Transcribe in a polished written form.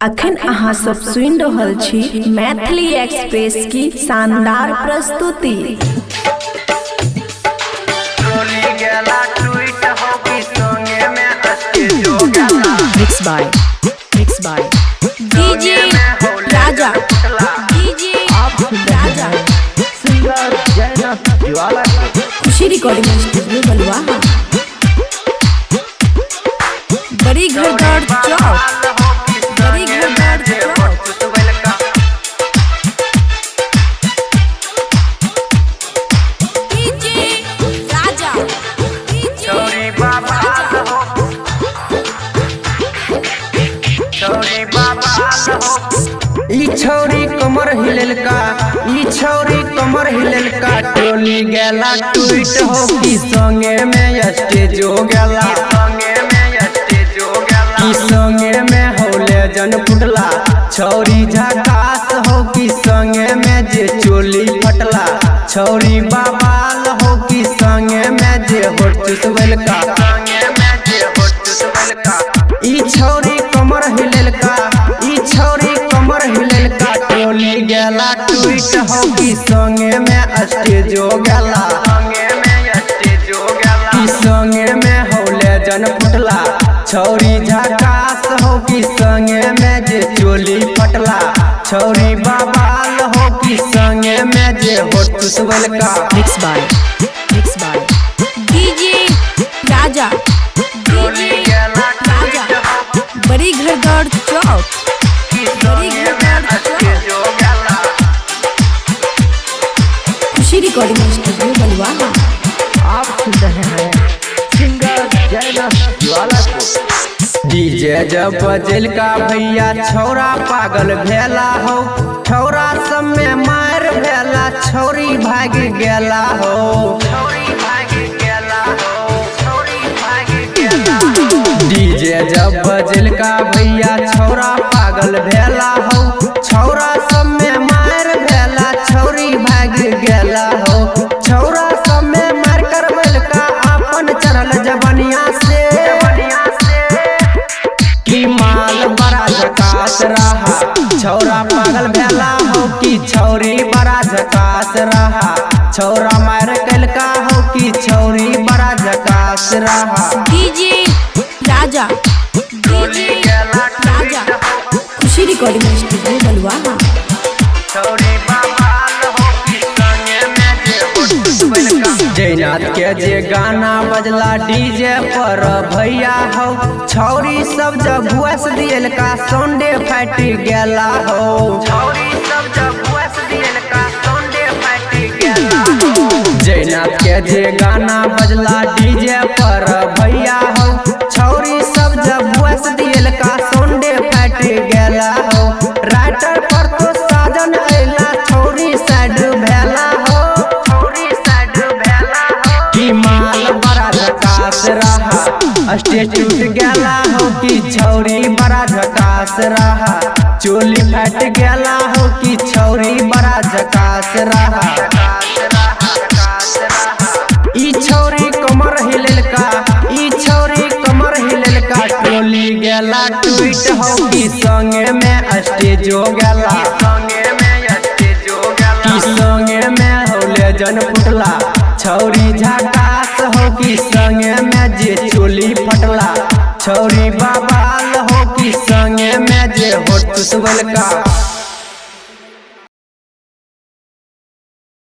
अखन अहाँ सब सुनि रहल छी मैथिली एक्सप्रेस की शानदार प्रस्तुति। Mixed by DJ Raja, DJ Raja, singer Jaynath Jwala, Khushi recording studio बलुआहा, बड़ी घरदार चौक, बड़ी घरदार चौक। DJ राजा, DJ ई छौरी कमर हिलेल का, ई छौरी कमर हिलेल का, टोली गेला ट्वीट हो की संगे में स्टेज हो गेला, की संगे में होले जन फुटला, छौरी झकास हो की संगे में जे चोली फटला, छौरी बाबाल हो की संगे में जे होठ चुसवेल का, ई छौरी कमर हिलेल का, ई छौरी कमर हिलेल का, टोली गेला ट्वीट हो की संगे में स्टेज हो गेला, की संगे में होले जन फुटला, छौरी झकास हो की संगे में जे चोली फटला, छौरी बाबाल हो की संगे में जे होठ चुसवेल का। Mixed by DJ Raja, DJ राजा, बड़ी घरदार चौक, बड़ी घरदार चौक। खुशी रिकॉर्डिंग स्टूडियो बलुआहा। आप सुन रहे हैं सिंगर जयनाथ ज्वाला को। डीजे जब बजल का भैया छौरा पागल भेला हो, छौरा सब में मार भेला, छौरी भाग गेला हो, डीजे जब बजल का भैया छौरा पागल भेला हो, छौरा सब में मार भेला, छौरी भाग गेला हो, छौरा सब में मार करबल का अपन चढ़ल जबनिया से, की माल बड़ा झकास रहा, छौरा पागल भेला हो की छौरी बड़ा झकास रहा, छौरा मार कलका हो की छौरी बड़ा झकास रहा। DJ राजा, DJ राजा, खुशी रिकॉर्डिंग स्टूडियो बलुआहा। जयनाथ के जे गाना बजला डीजे पर भैया हो, छौरी सब जब भुआस दियल का सौंडे फट गेला हो, जयनाथ के जे गाना बजला डीजे पर भैया हो, छौरी सब जब भुआस दियल का सौंडे फट गेला हो, राइटर पर तो साजन अइला, छौरी साइड भेला हो, की माल बड़ा झकास रहा, स्टेज टूट गेला हो की छौरी बड़ा झकास रहा, चोली फट गेला हो की छौरी बड़ा झकास रहा, ई छौरी कमर हिलेल का, ई छौरी कमर हिलेल का, टोली गेला ट्वीट हो की संगे में स्टेज हो गेला, की संगे में होले जन फुटला, छौरी झकास हो की संगे में जे चोली फटला, छौरी बाबाल हो की संगे में जे होठ चुसवेल का।